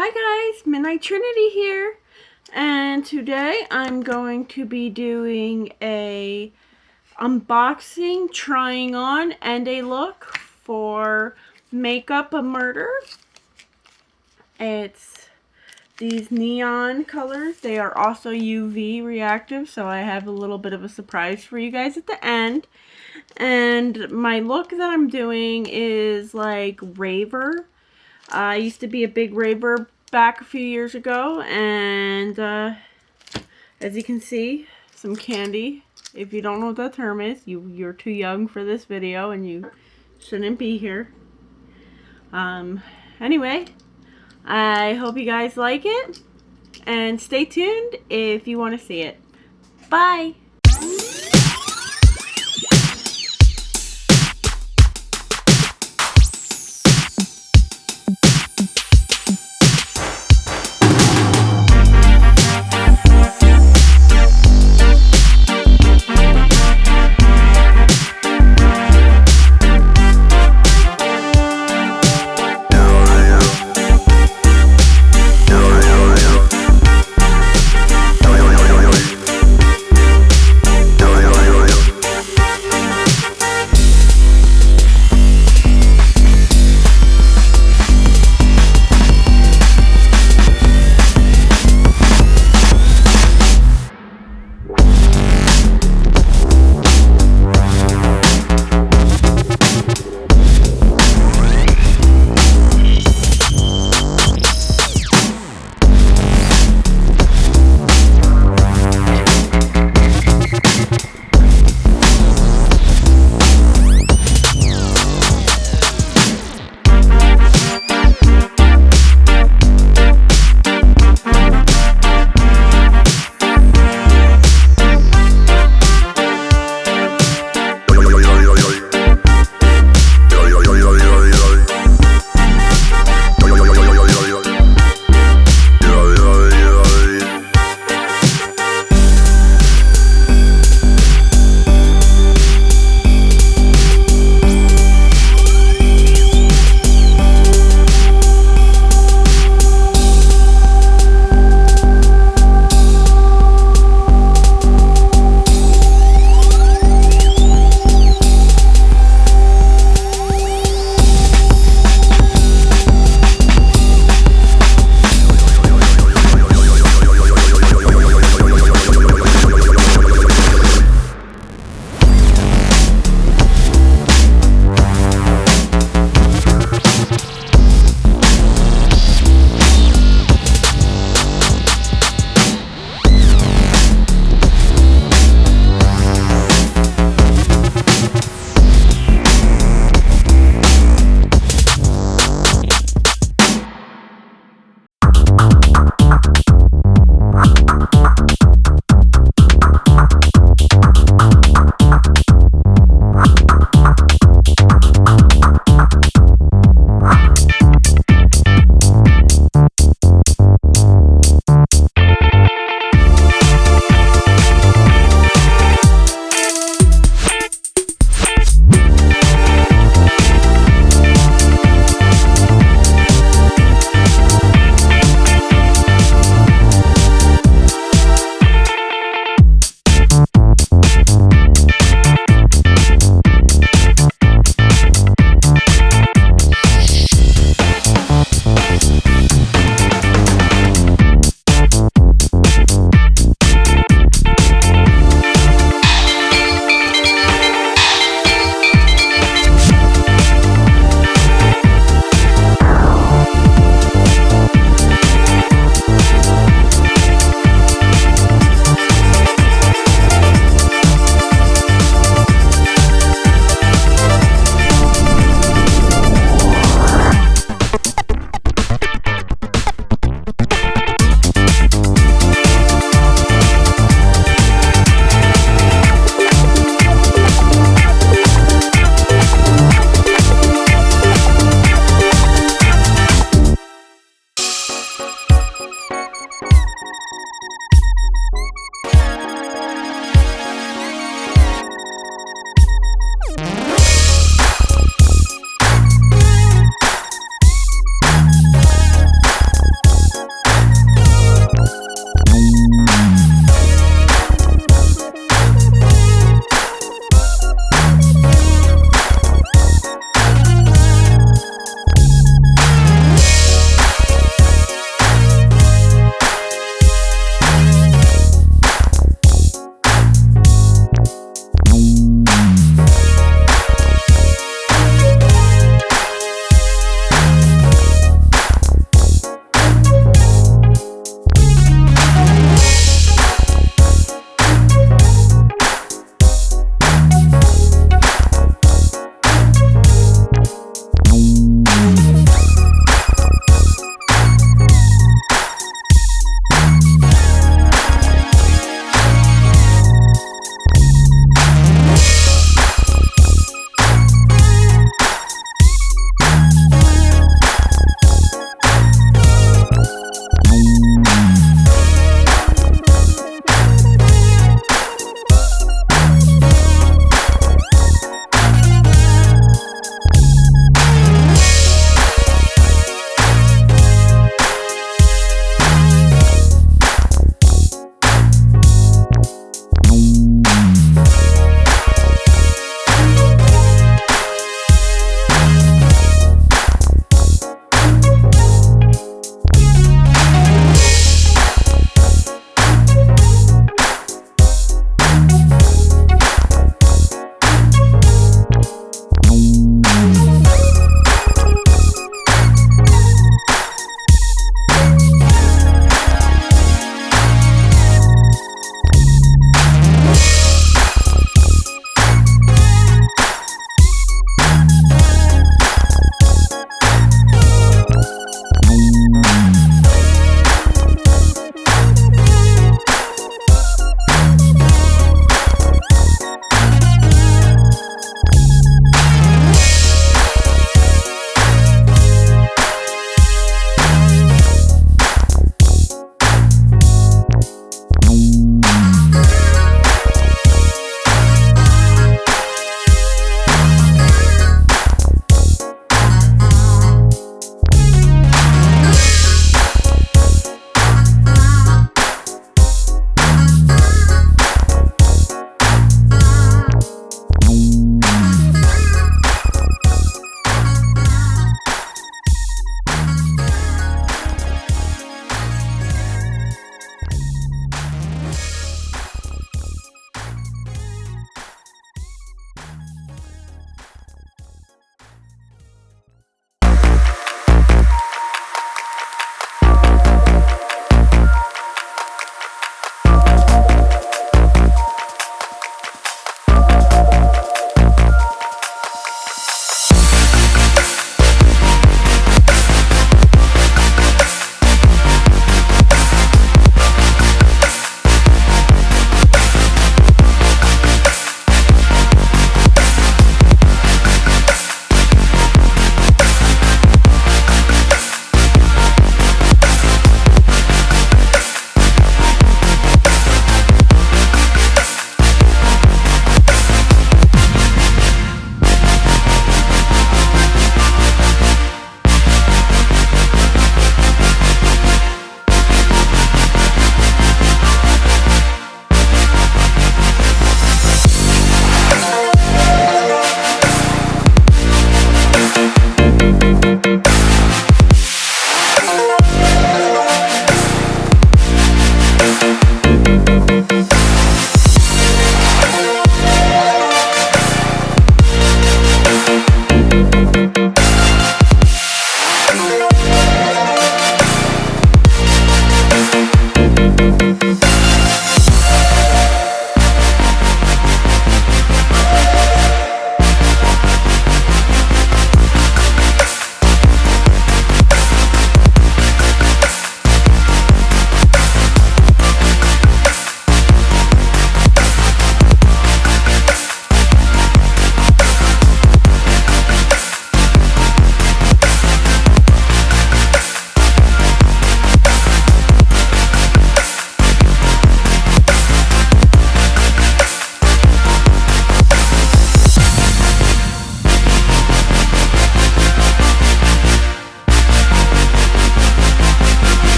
Hi guys, Midnight Trinity here, and today I'm going to be doing a unboxing, trying on, and a look for Makeup A Murder. It's these neon colors. They are also UV reactive, so I have a little bit of a surprise for you guys at the end. And my look that I'm doing is like raver. I used to be a big raver back a few years ago, and as you can see, some candy. If you don't know what that term is, you're too young for this video and you shouldn't be here. Anyway, I hope you guys like it, and stay tuned if you want to see it. Bye!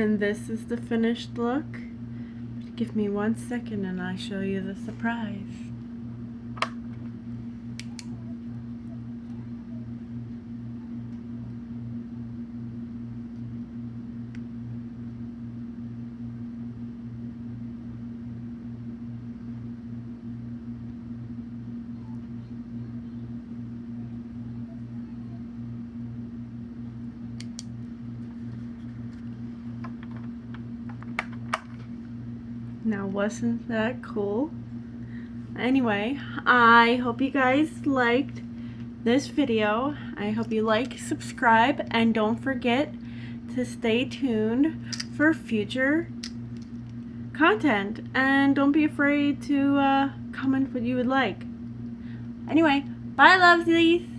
And this is the finished look. Give me 1 second and I'll show you the surprise. Now, wasn't that cool? Anyway, I hope you guys liked this video. I hope you like, subscribe, and don't forget to stay tuned for future content. And don't be afraid to comment what you would like. Anyway, bye lovesies!